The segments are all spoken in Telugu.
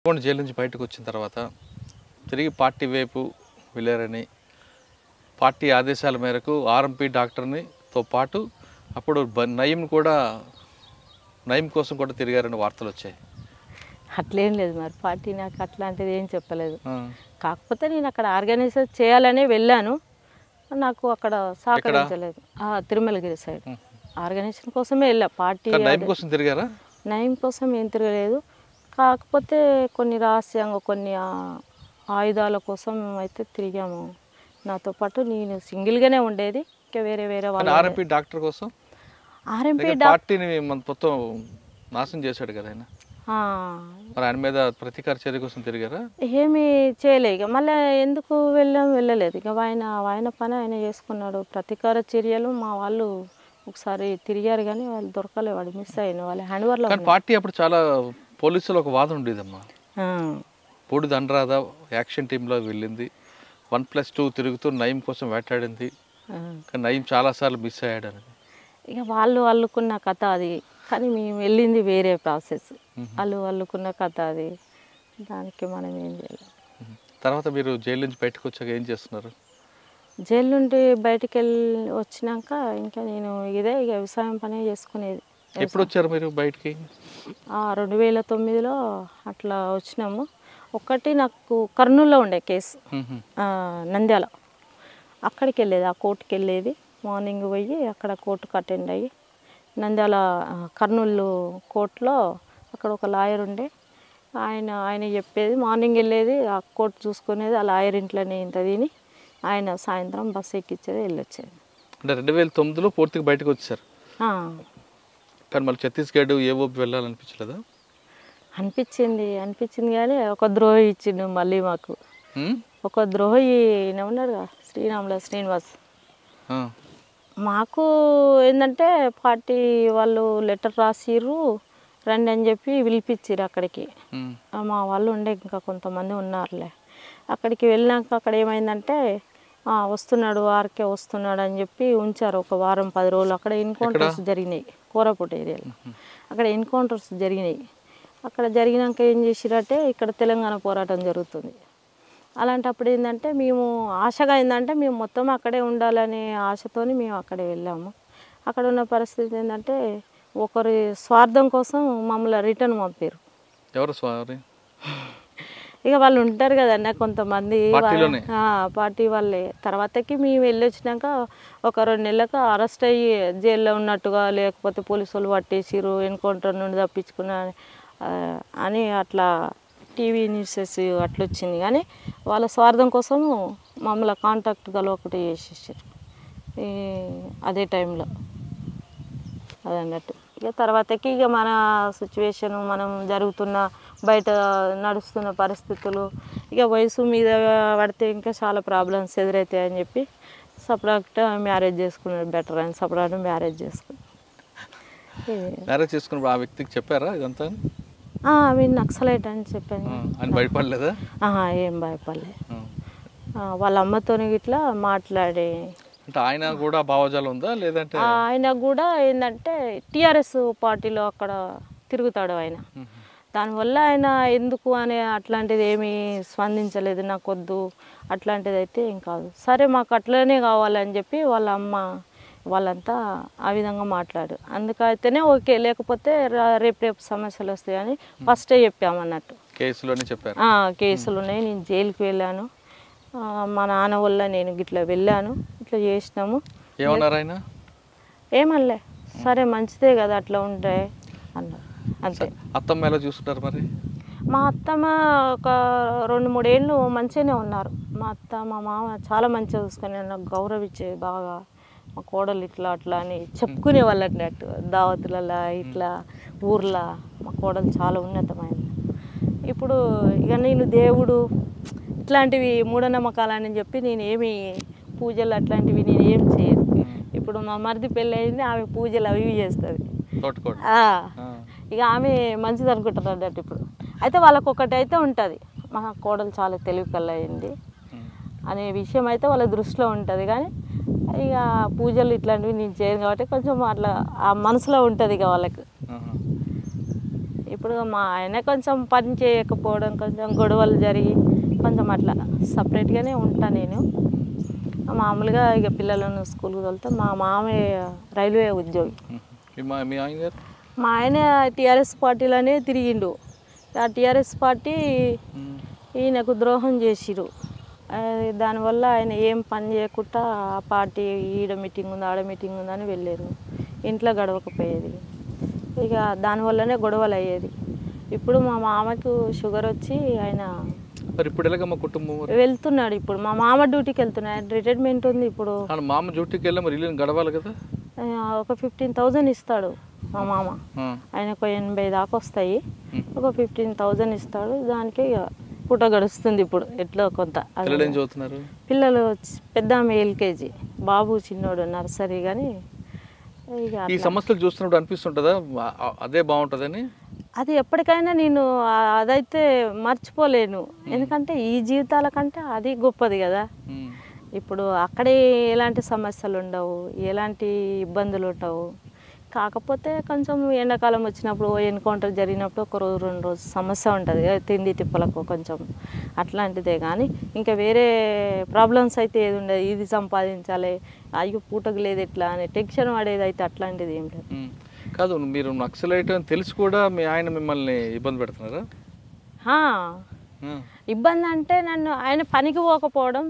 జైలు నుంచి బయటకు వచ్చిన తర్వాత తిరిగి పార్టీ వైపు వెళ్ళారని, పార్టీ ఆదేశాల మేరకు ఆర్ఎంపీ డాక్టర్నితో పాటు అప్పుడు నయం కోసం కూడా తిరిగారని వార్తలు వచ్చాయి. అట్లేం లేదు, మరి పార్టీ నాకు అట్లాంటిది ఏం చెప్పలేదు. కాకపోతే నేను అక్కడ ఆర్గనైజ్ చేయాలనే వెళ్ళాను, నాకు అక్కడ సహకరించలేదు. తిరుమలగిరి సైడ్ ఆర్గనైజేషన్ కోసమే వెళ్ళా. పార్టీ నయం కోసం తిరిగారా? నయం కోసం ఏం తిరగలేదు, కాకపోతే కొన్ని రహస్యంగా కొన్ని ఆయుధాల కోసం అయితే తిరిగాము. నాతో పాటు నేను సింగిల్గానే ఉండేది, ఇంకా వేరే వాళ్ళు. ఆర్ఎంపీ డాక్టర్ కోసం ఆర్ఎంపీ పార్టీని మొత్తం నాశనం చేశాడు కదా ఆయన. మరి ఆయన మీద ప్రతీకార చర్య కోసం తిరిగారా? ఏమీ చేయలే. ఇక మళ్ళీ ఎందుకు వెళ్ళలేదు. ఇక ఆయన పని ఆయన చేసుకున్నాడు. ప్రతీకార చర్యలు మా వాళ్ళు ఒకసారి తిరిగారు కానీ వాళ్ళు దొరకలే, వాడు మిస్ అయిన వాళ్ళ హ్యాండ్ ఓవర్లో. పార్టీ అప్పుడు చాలా పోలీసులు ఒక వాదన ఉండేదమ్మా, పూడి దండరాధ యాక్షన్ టీంలో వెళ్ళింది, 1+2 తిరుగుతూ నయం కోసం వేటాడింది, కానీ నయం చాలాసార్లు మిస్ అయ్యాడని. ఇక వాళ్ళు అల్లుకున్న కథ అది, కానీ మేము వెళ్ళింది వేరే ప్రాసెస్. వాళ్ళు అల్లుకున్న కథ అది, దానికి మనం ఏం చేయలేం. తర్వాత మీరు జైలు నుంచి బయటకు వచ్చాక ఏం చేస్తున్నారు? జైలు నుండి బయటికి వచ్చినాక ఇంకా నేను ఇక వ్యవసాయం పనే చేసుకునేది. ఎప్పుడు వచ్చారు మీరు బయటికి? 2009లో అట్లా వచ్చినాము. ఒకటి నాకు కర్నూలులో ఉండే కేసు, నంద్యాల, అక్కడికి వెళ్ళేది, ఆ కోర్టుకి వెళ్ళేది. మార్నింగ్ పోయి అక్కడ కోర్టుకు అటెండ్ అయ్యి, నంద్యాల కర్నూలు కోర్టులో అక్కడ ఒక లాయర్ ఉండే, ఆయన చెప్పేది. మార్నింగ్ వెళ్ళేది, ఆ కోర్టు చూసుకునేది, ఆ లాయర్ ఇంట్లోనే ఇంత తిని ఆయన సాయంత్రం బస్సు ఎక్కించేది, వెళ్ళొచ్చేది. అంటే 2009లో పూర్తిగా బయటకు వచ్చారు. కానీ మళ్ళీ ఛత్తీస్గఢ్ ఏవోపి వెళ్ళాలనిపించలేదా? అనిపించింది కానీ ఒక ద్రోహి ఇచ్చిండు మళ్ళీ మాకు. ఒక ద్రోహి ఉన్నాడు కదా, శ్రీనివాస్. మాకు ఏంటంటే పార్టీ వాళ్ళు లెటర్ రాసిర్రు, రండి అని చెప్పి పిలిపించారు అక్కడికి. మా వాళ్ళు ఉండే ఇంకా కొంతమంది ఉన్నారులే. అక్కడికి వెళ్ళినాక అక్కడ ఏమైందంటే వస్తున్నాడు, ఆర్కే వస్తున్నాడు అని చెప్పి ఉంచారు ఒక వారం 10 రోజులు. అక్కడ ఎన్కౌంటర్స్ జరిగినాయి, కోరాపుట్ ఏరియాలో అక్కడ ఎన్కౌంటర్స్ జరిగినాయి. అక్కడ జరిగినాక ఏం చేసిరంటే, ఇక్కడ తెలంగాణ పోరాటం జరుగుతుంది. అలాంటప్పుడు ఏంటంటే మేము ఆశగా ఏంటంటే మేము మొత్తం అక్కడే ఉండాలనే ఆశతోని మేము అక్కడే వెళ్ళాము. అక్కడ ఉన్న పరిస్థితి ఏంటంటే ఒకరి స్వార్థం కోసం మమ్మల్ని రిటర్న్ పంపారు. ఎవరు స్వారీ? ఇక వాళ్ళు ఉంటారు కదన్న కొంతమంది పార్టీ వాళ్ళే. తర్వాతకి మేము వెళ్ళి వచ్చినాక ఒక 2 నెలలకు అరెస్ట్ అయ్యి జైల్లో ఉన్నట్టుగా, లేకపోతే పోలీసు వాళ్ళు పట్టేసిరు, ఎన్కౌంటర్ నుండి తప్పించుకున్నా అని అట్లా టీవీ న్యూసెస్ అట్లా వచ్చింది. కానీ వాళ్ళ స్వార్థం కోసము మమ్మల్ని కాంటాక్ట్ ఒకటి చేసేసారు అదే టైంలో, అదన్నట్టు. ఇక తర్వాతకి ఇక మన సిచ్యువేషను, మనం జరుగుతున్న బయట నడుస్తున్న పరిస్థితులు, ఇక వయసు మీద పడితే ఇంకా చాలా ప్రాబ్లమ్స్ ఎదురవుతాయి అని చెప్పి సపరేట్గా మ్యారేజ్ చేసుకున్నాడు, బెటర్ అని సపరేట్గా మ్యారేజ్ చేసుకున్నాడు. ఆ వ్యక్తికి చెప్పారా ఇదంతా? మీరు నక్సలైట్ అని చెప్పాను. భయపడలేదా? ఏం భయపడలేదు. వాళ్ళ అమ్మతోని ఇట్లా మాట్లాడి, ఆయన కూడా భావజాలం ఉందా లేదంటే? ఆయన కూడా ఏంటంటే టీఆర్ఎస్ పార్టీలో అక్కడ తిరుగుతాడు ఆయన. దానివల్ల ఆయన ఎందుకు అనే అట్లాంటిది ఏమీ స్పందించలేదు. నాకు వద్దు అట్లాంటిది అయితే ఏం కాదు, సరే మాకు అట్లనే కావాలని చెప్పి వాళ్ళ అమ్మ వాళ్ళంతా ఆ విధంగా మాట్లాడు. అందుకైతేనే ఓకే, లేకపోతే రేపు సమస్యలు వస్తాయని ఫస్టే చెప్పామన్నట్టు. కేసులోనే చెప్పారు? కేసులు ఉన్నాయి, నేను జైలుకి వెళ్ళాను, మా నాన్న వల్ల నేను ఇట్లా వెళ్ళాను, ఇట్లా చేసినాము. ఏమన్నారు ఆయన? ఏమనలే, సరే మంచిదే కదా అట్లా ఉంటే అన్నారు, అంతే. అత్తమ్మ ఎలా చూసుకుంటారు మరి? మా అత్తమ్మ ఒక 2-3 ఏళ్ళు మంచిగానే ఉన్నారు. మా అత్త మా మామ చాలా మంచిగా చూసుకొని నాకు గౌరవించేది బాగా. మా కోడలు ఇట్లా అట్లా అని చెప్పుకునే వాళ్ళు అన్నట్టు, దావతులలో ఇట్లా ఊర్లో మా కోడలు చాలా ఉన్నతమైనది. ఇప్పుడు ఇక నేను దేవుడు ఇట్లాంటివి మూఢనమ్మకాలని చెప్పి నేను ఏమి పూజలు అట్లాంటివి నేను ఏం చేయను. ఇప్పుడు మా మరిది పెళ్ళి అయింది, ఆమె పూజలు అవి చేస్తుంది. ఇక ఆమె మంచిది అనుకుంటారు అన్నట్టు. ఇప్పుడు అయితే వాళ్ళకు ఒకటి అయితే ఉంటుంది, మా కోడలు చాలా తెలివి కలయింది అనే విషయం అయితే వాళ్ళ దృష్టిలో ఉంటుంది. కానీ ఇక పూజలు ఇట్లాంటివి నేను చేయను కాబట్టి కొంచెం అట్లా ఆ మనసులో ఉంటుంది ఇక వాళ్ళకి. ఇప్పుడు ఇప్పుడు మా ఆయన కొంచెం పని చేయకపోవడం, కొంచెం గొడవలు జరిగి కొంచెం అట్లా సపరేట్గానే ఉంటా నేను. మామూలుగా ఇక పిల్లలను స్కూల్కి తోలితే మా మామయ్య రైల్వే ఉద్యోగి. మీ ఆయన గారు? మా ఆయన టీఆర్ఎస్ పార్టీలోనే తిరిగిండు. ఆ టీఆర్ఎస్ పార్టీ ఈయనకు ద్రోహం చేసిరు. దానివల్ల ఆయన ఏం పని చేయకుండా ఆ పార్టీ ఈడ మీటింగ్ ఉంది ఆడ మీటింగ్ ఉందని వెళ్ళారు. ఇంట్లో గడవకపోయేది. ఇక దానివల్లనే గొడవలు అయ్యేది. ఇప్పుడు మా మామకు షుగర్ వచ్చి ఆయన మరి ఇప్పుడు ఎలాగమ్మా కుటుంబం వెళ్తున్నాడు. ఇప్పుడు మా మామ డ్యూటీకి వెళ్తున్నాడు. రిటైర్మెంట్ ఉంది ఇప్పుడు. మామ డ్యూటీకి వెళ్ళి మరి ఇల్లు గడవాలి కదా. ఒక 15,000 ఇస్తాడు మా మామ. ఆయనకు 80 దాకా వస్తాయి. ఒక 15,000 ఇస్తాడు. దానికి ఇక పూట గడుస్తుంది ఇప్పుడు ఎట్లా కొంత. పిల్లలు పెద్ద ఆమె LKG, బాబు చిన్నోడు నర్సరీ. కానీ ఈ సమస్యలు చూస్తున్నప్పుడు అనిపిస్తుంటుందా అదే బాగుంటుందని? అది ఎప్పటికైనా నేను అదైతే మర్చిపోలేను. ఎందుకంటే ఈ జీవితాల కంటే అది గొప్పది కదా. ఇప్పుడు అక్కడే ఎలాంటి సమస్యలు ఉండవు, ఎలాంటి ఇబ్బందులు ఉండవు. కాకపోతే కొంచెం ఎండాకాలం వచ్చినప్పుడు ఎన్కౌంటర్ జరిగినప్పుడు ఒక రోజు 2 రోజులు సమస్య ఉంటుంది, తిండి తిప్పలకు కొంచెం అట్లాంటిదే. కానీ ఇంకా వేరే ప్రాబ్లమ్స్ అయితే ఏది ఉండదు. ఇది సంపాదించాలి, అయ్యో పూటకు లేదు ఎట్లా అని టెన్షన్ పడేది అయితే అట్లాంటిది ఏం లేదు. కాదు, మీరు నక్సలైట్ అని తెలిసి కూడా మీ ఆయన మిమ్మల్ని ఇబ్బంది పెడుతున్నారా? ఇబ్బంది అంటే నన్ను ఆయన పనికి పోకపోవడం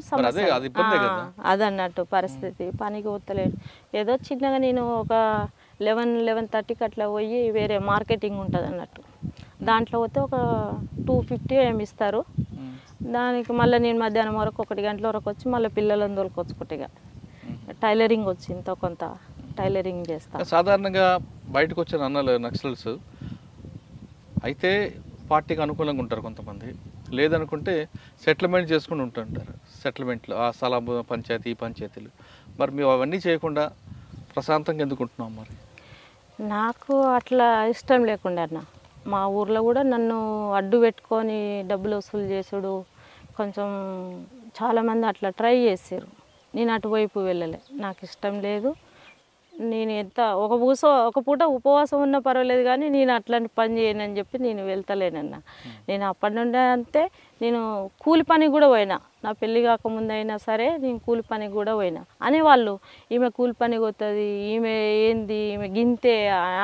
అదన్నట్టు పరిస్థితి. పనికి పోతలేడు. ఏదో చిన్నగా నేను ఒక 11-11:30కి అట్లా పోయి వేరే మార్కెటింగ్ ఉంటుంది అన్నట్టు, దాంట్లో పోతే ఒక 250 ఏమి ఇస్తారు. దానికి మళ్ళీ నేను మధ్యాహ్నం వరకు 1 గంటల వరకు వచ్చి మళ్ళీ పిల్లలను తోలుకొచ్చుకుంటేగా టైలరింగ్ వచ్చి ఇంత కొంత టైలరింగ్ చేస్తాను. సాధారణంగా బయటకు వచ్చిన అన్నలు నక్సల్స్ అయితే పార్టీకి అనుకూలంగా ఉంటారు కొంతమంది, లేదనుకుంటే సెటిల్మెంట్ చేసుకుని ఉంటుంటారు. సెటిల్మెంట్లు ఆ స్థల పంచాయతీ ఈ పంచాయతీలు. మరి మేము అవన్నీ చేయకుండా ప్రశాంతంగా ఎందుకుంటున్నాం? మరి నాకు అట్లా ఇష్టం లేకుండా అన్న, మా ఊర్లో కూడా నన్ను అడ్డు పెట్టుకొని డబ్బులు వసూలు చేసుడు కొంచెం చాలామంది అట్లా ట్రై చేశారు. నేను అటువైపు వెళ్ళలే, నాకు ఇష్టం లేదు. నేను ఎంత ఒక పూట ఉపవాసం ఉన్నా పర్వాలేదు, కానీ నేను అట్లాంటి పని చేయనని చెప్పి నేను వెళ్తలేనన్నా. నేను అప్పటి నుండి అంతే, నేను కూలి పనికి కూడా పోయినా. నా పెళ్ళి కాకముందు అయినా సరే నేను కూలి పనికి కూడా పోయినా. అనేవాళ్ళు ఈమె కూలి పనికి పోతుంది, ఈమె ఏంది, ఈమె గింతే,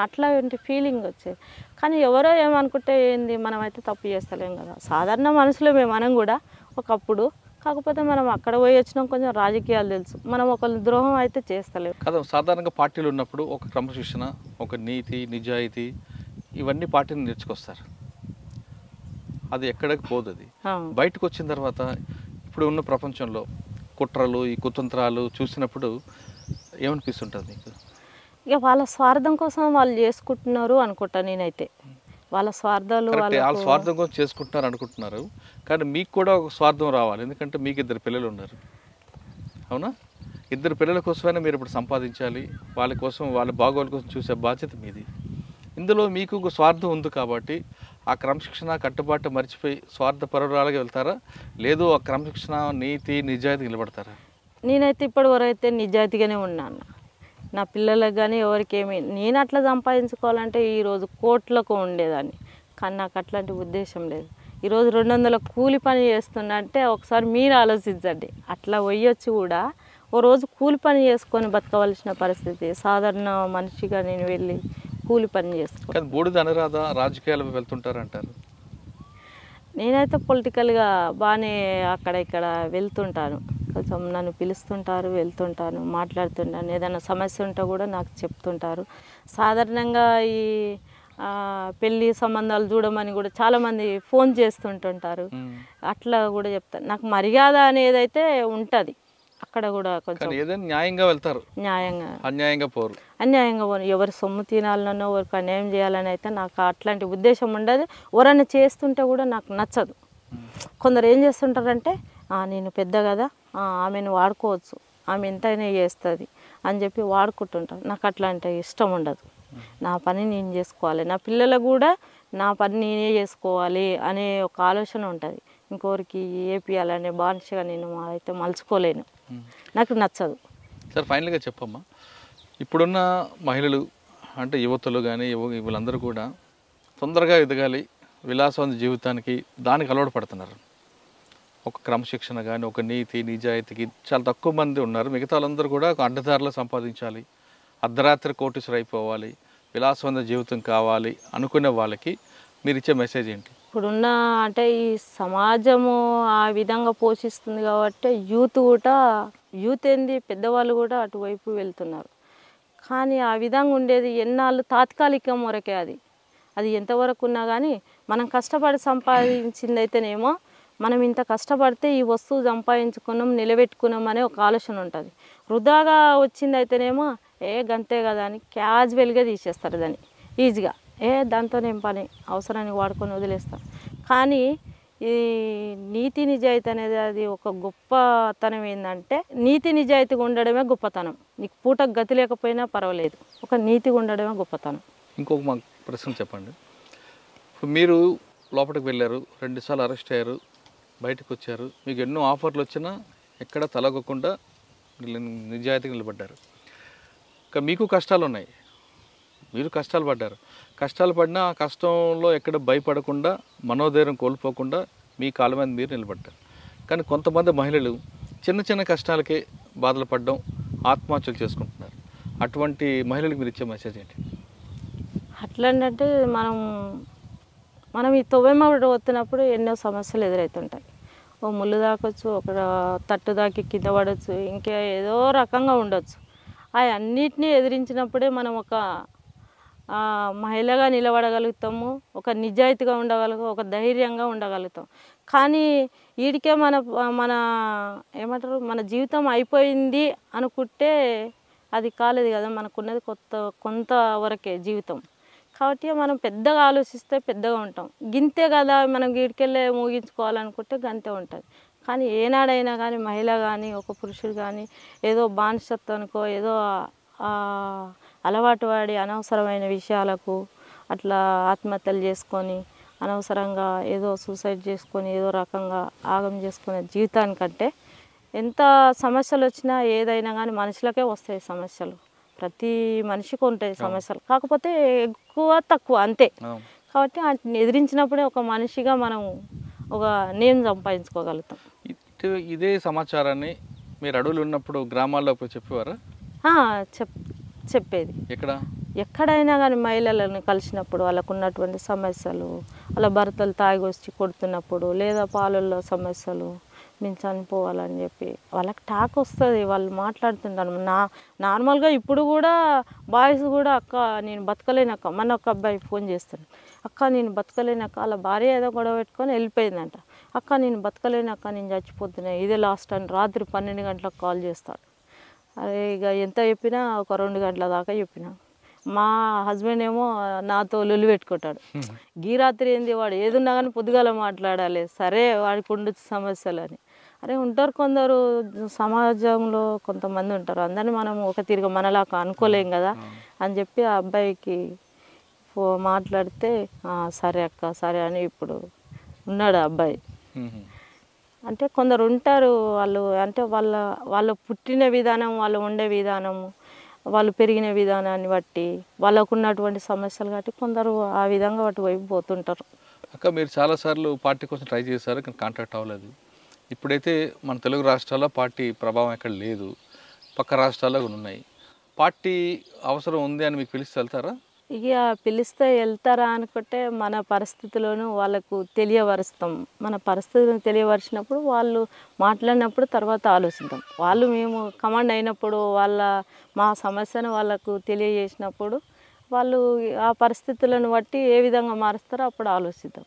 అట్లాంటి ఫీలింగ్ వచ్చేది. కానీ ఎవరో ఏమనుకుంటే ఏంది, మనమైతే తప్పు చేస్తలేం కదా. సాధారణ మనుషులమే మనం కూడా ఒకప్పుడు. కాకపోతే మనం అక్కడ పోయి వచ్చినాం, కొంచెం రాజకీయాలు తెలుసు, మనం ఒకరి ద్రోహం అయితే చేస్తలేము కదా. సాధారణంగా పార్టీలు ఉన్నప్పుడు ఒక క్రమశిక్షణ, ఒక నీతి, నిజాయితీ, ఇవన్నీ పార్టీని నేర్చుకొస్తారు. అది ఎక్కడికి పోదు. అది బయటకు వచ్చిన తర్వాత ఇప్పుడు ఉన్న ప్రపంచంలో కుట్రలు, ఈ కుతంత్రాలు చూసినప్పుడు ఏమనిపిస్తుంటుంది మీకు? ఇక వాళ్ళ స్వార్థం కోసం వాళ్ళు చేసుకుంటున్నారు అనుకుంటా నేనైతే. వాళ్ళ స్వార్థాలు వాళ్ళ స్వార్థం కోసం చేసుకుంటున్నారు అనుకుంటున్నారు, కానీ మీకు కూడా ఒక స్వార్థం రావాలి. ఎందుకంటే మీకు 2 పిల్లలు ఉన్నారు, అవునా? 2 పిల్లల కోసమైనా మీరు ఇప్పుడు సంపాదించాలి. వాళ్ళ కోసం, వాళ్ళ బాగోగుల కోసం చూసే బాధ్యత మీది. ఇందులో మీకు ఒక స్వార్థం ఉంది కాబట్టి ఆ క్రమశిక్షణ కట్టుబాటు మర్చిపోయి స్వార్థపరురాలుగా వెళ్తారా, లేదు ఆ క్రమశిక్షణ నీతి నిజాయితీ నిలబడతారా? నేనైతే ఇప్పటి వరకు అయితే నిజాయితీగానే ఉన్నాను. నా పిల్లలకు కానీ ఎవరికేమి నేను అట్లా సంపాదించుకోవాలంటే ఈరోజు కోట్లకు ఉండేదాన్ని, కానీ నాకు అట్లాంటి ఉద్దేశం లేదు. ఈరోజు 200 కూలి పని చేస్తున్నా అంటే ఒకసారి మీరు ఆలోచించండి. అట్లా పోయొచ్చు కూడా ఓ రోజు కూలి పని చేసుకొని బతకవలసిన పరిస్థితి. సాధారణ మనిషిగా నేను వెళ్ళి కూలి పని చేసుకోవాలి. బూడిద అనరాదా, రాజకీయాలకు వెళ్తుంటారంటారు. నేనైతే పొలిటికల్గా బాగానే అక్కడ ఇక్కడ వెళ్తుంటాను. కొంచెం నన్ను పిలుస్తుంటారు, వెళ్తుంటాను, మాట్లాడుతుంటాను. ఏదైనా సమస్య ఉంటే కూడా నాకు చెప్తుంటారు. సాధారణంగా ఈ పెళ్ళి సంబంధాలు చూడమని కూడా చాలామంది ఫోన్ చేస్తుంటుంటారు. అట్లా కూడా చెప్తాను. నాకు మర్యాద అనేది అయితే ఉంటుంది. అక్కడ కూడా కొంచెం న్యాయంగా వెళ్తారు, అన్యాయంగా పోరు. ఎవరి సొమ్ము తినాలనో ఎవరికి అన్యాయం చేయాలని అయితే నాకు అట్లాంటి ఉద్దేశం ఉండదు. ఎవరైనా చేస్తుంటే కూడా నాకు నచ్చదు. కొందరు ఏం చేస్తుంటారంటే నేను పెద్ద కదా, ఆమెను వాడుకోవచ్చు, ఆమె ఎంతైనా చేస్తుంది అని చెప్పి వాడుకుంటుంటారు. నాకు అట్లాంటి ఇష్టం ఉండదు. నా పని నేను చేసుకోవాలి, నా పిల్లలకు కూడా నా పని నేనే చేసుకోవాలి అనే ఒక ఆలోచన ఉంటుంది. ఇంకోరికి ఏపియాలనే బానిసగా నేను అయితే మలుచుకోలేను, నాకు నచ్చదు. సార్, ఫైనల్గా చెప్పమ్మా, ఇప్పుడున్న మహిళలు అంటే యువతలు కానీ వీళ్ళందరూ కూడా తొందరగా ఎదగాలి, విలాసవంత జీవితానికి దానికి అలవాటు పడుతున్నారు. ఒక క్రమశిక్షణ కానీ, ఒక నీతి నిజాయితీకి చాలా తక్కువ మంది ఉన్నారు. మిగతా వాళ్ళందరూ కూడా ఒక అడ్డదారిలో సంపాదించాలి, అర్ధరాత్రి కోటీశ్వరు అయిపోవాలి, విలాసవంత జీవితం కావాలి అనుకునే వాళ్ళకి మీరు ఇచ్చే మెసేజ్ ఏంటి? ఇప్పుడున్న అంటే ఈ సమాజము ఆ విధంగా పోషిస్తుంది కాబట్టి యూత్ ఏంది పెద్దవాళ్ళు కూడా అటువైపు వెళ్తున్నారు. కానీ ఆ విధంగా ఉండేది ఎన్నాళ్ళు తాత్కాలికం వరకే. అది ఎంతవరకు ఉన్నా కానీ మనం కష్టపడి సంపాదించింది అయితేనేమో మనం ఇంత కష్టపడితే ఈ వస్తువు సంపాదించుకున్నాం, నిలబెట్టుకున్నాం అనే ఒక ఆలోచన ఉంటుంది. వృధాగా వచ్చింది అయితేనేమో గంతే కదా అని క్యాజువల్గా తీసేస్తారు దాన్ని ఈజీగా. దాంతోనేం పని, అవసరానికి వాడుకొని వదిలేస్తారు. కానీ ఈ నీతి నిజాయితీ అనేది అది ఒక గొప్పతనం. ఏంటంటే నీతి నిజాయితీగా ఉండడమే గొప్పతనం. నీకు పూటకు గతి లేకపోయినా పర్వాలేదు, ఒక నీతిగా ఉండడమే గొప్పతనం. ఇంకొక మాకు ప్రశ్న చెప్పండి. ఇప్పుడు మీరు లోపలికి వెళ్ళారు, 2 సార్లు అరెస్ట్ అయ్యారు, బయటకు వచ్చారు, మీకు ఎన్నో ఆఫర్లు వచ్చినా ఎక్కడ తలగకుండా నిజాయితీగా నిలబడ్డారు. ఇంకా మీకు కష్టాలు ఉన్నాయి, మీరు కష్టాలు పడ్డారు. కష్టాలు పడినా ఆ కష్టంలో ఎక్కడ భయపడకుండా, మనోధైర్యం కోల్పోకుండా మీ కాళ్ళ మీద మీరు నిలబడ్డారు. కానీ కొంతమంది మహిళలు చిన్న చిన్న కష్టాలకే బాధలు పడడం, ఆత్మహత్యలు చేసుకుంటున్నారు. అటువంటి మహిళలకు మీరు ఇచ్చే మెసేజ్ ఏంటి? అట్లంటే మనం ఈ తొవ్వెమ్మడి వస్తున్నప్పుడు ఎన్నో సమస్యలు ఎదురవుతుంటాయి. ఓ ముళ్ళు దాకొచ్చు, ఒక తట్టు దాకి కింద పడవచ్చు, ఇంకా ఏదో రకంగా ఉండొచ్చు. అన్నిటినీ ఎదిరించినప్పుడే మనం ఒక మహిళగా నిలబడగలుగుతాము, ఒక నిజాయితీగా ఉండగలుగుతాం, ఒక ధైర్యంగా ఉండగలుగుతాం. కానీ వీడికే మన ఏమంటారు, మన జీవితం అయిపోయింది అనుకుంటే అది కాలేదు కదా. మనకున్నది కొంతవరకే జీవితం. కాబట్టి మనం పెద్దగా ఆలోచిస్తే పెద్దగా ఉంటాం. గింతే కదా మనం వీడికెళ్ళే ముగించుకోవాలనుకుంటే గంతే ఉంటుంది. కానీ ఏనాడైనా కానీ మహిళ కానీ ఒక పురుషుడు కానీ ఏదో బానిసత్వానికో ఏదో అలవాటు పడి అనవసరమైన విషయాలకు అట్లా ఆత్మహత్యలు చేసుకొని అనవసరంగా ఏదో సూసైడ్ చేసుకొని ఏదో రకంగా ఆగం చేసుకునే జీవితానికంటే ఎంత సమస్యలు వచ్చినా ఏదైనా కానీ మనుషులకే వస్తాయి సమస్యలు. ప్రతి మనిషికి ఉంటాయి సమస్యలు, కాకపోతే ఎక్కువ తక్కువ అంతే. కాబట్టి వాటిని ఎదిరించినప్పుడే ఒక మనిషిగా మనం ఒక నేమ్ సంపాదించుకోగలుగుతాం. ఇదే సమాచారాన్ని మీరు అడవులు ఉన్నప్పుడు గ్రామాల్లో చెప్పేవారా? చెప్పేది. ఎక్కడైనా కానీ మహిళలను కలిసినప్పుడు వాళ్ళకు ఉన్నటువంటి సమస్యలు, వాళ్ళ భర్తలు తాగి వచ్చి కొడుతున్నప్పుడు, లేదా పాలల్లో సమస్యలు, నేను చనిపోవాలని చెప్పి వాళ్ళకి టాక్ వస్తుంది. వాళ్ళు మాట్లాడుతుంటాను. నార్మల్గా ఇప్పుడు కూడా బాయ్స్ కూడా అక్క నేను బతకలేనక్క, మన ఒక అబ్బాయి ఫోన్ చేస్తాడు, అక్క నేను బతకలేనక్క, వాళ్ళ భార్య ఏదో గొడవ పెట్టుకొని వెళ్ళిపోయిందంట, అక్క నేను బతకలేనక్క, నేను చచ్చిపోతున్నాయి, ఇదే లాస్ట్ అని రాత్రి 12 గంటలకు కాల్ చేస్తాడు. అరే ఇక ఎంత చెప్పినా ఒక 2 గంటల దాకా చెప్పిన. మా హస్బెండ్ ఏమో నాతో లొల్లి పెట్టుకుంటాడు, గీ రాత్రి ఏంది వాడు ఏదున్నా కానీ పొద్దుగాల మాట్లాడాలి, సరే వాడికి ఉండొచ్చు సమస్యలు అని. అరే ఉంటారు కొందరు సమాజంలో కొంతమంది ఉంటారు, అందరినీ మనం ఒక తిరిగి మనలాగా అనుకోలేం కదా అని చెప్పి ఆ అబ్బాయికి మాట్లాడితే సరే అక్క సరే అని ఇప్పుడు ఉన్నాడు ఆ అబ్బాయి. అంటే కొందరు ఉంటారు వాళ్ళు, అంటే వాళ్ళ పుట్టిన విధానం, వాళ్ళు ఉండే విధానము, వాళ్ళు పెరిగిన విధానాన్ని బట్టి, వాళ్ళకు ఉన్నటువంటి సమస్యలు బట్టి కొందరు ఆ విధంగా వాటి వైపు పోతుంటారు. అక్క మీరు చాలాసార్లు పార్టీ కోసం ట్రై చేశారు, కానీ కాంటాక్ట్ అవ్వలేదు. ఇప్పుడైతే మన తెలుగు రాష్ట్రాల్లో పార్టీ ప్రభావం ఎక్కడ లేదు, పక్క రాష్ట్రాల్లో ఉన్నాయి. పార్టీ అవసరం ఉంది అని మీకు పిలిస్తే వెళ్తారా? ఇక పిలిస్తే వెళ్తారా అనుకుంటే మన పరిస్థితులను వాళ్ళకు తెలియవరుస్తాం. మన పరిస్థితులను తెలియవరిచినప్పుడు వాళ్ళు మాట్లాడినప్పుడు తర్వాత ఆలోచిద్దాం. వాళ్ళు మేము కమాండ్ అయినప్పుడు మా సమస్యను వాళ్ళకు తెలియజేసినప్పుడు వాళ్ళు ఆ పరిస్థితులను బట్టి ఏ విధంగా మారుస్తారో అప్పుడు ఆలోచిద్దాం.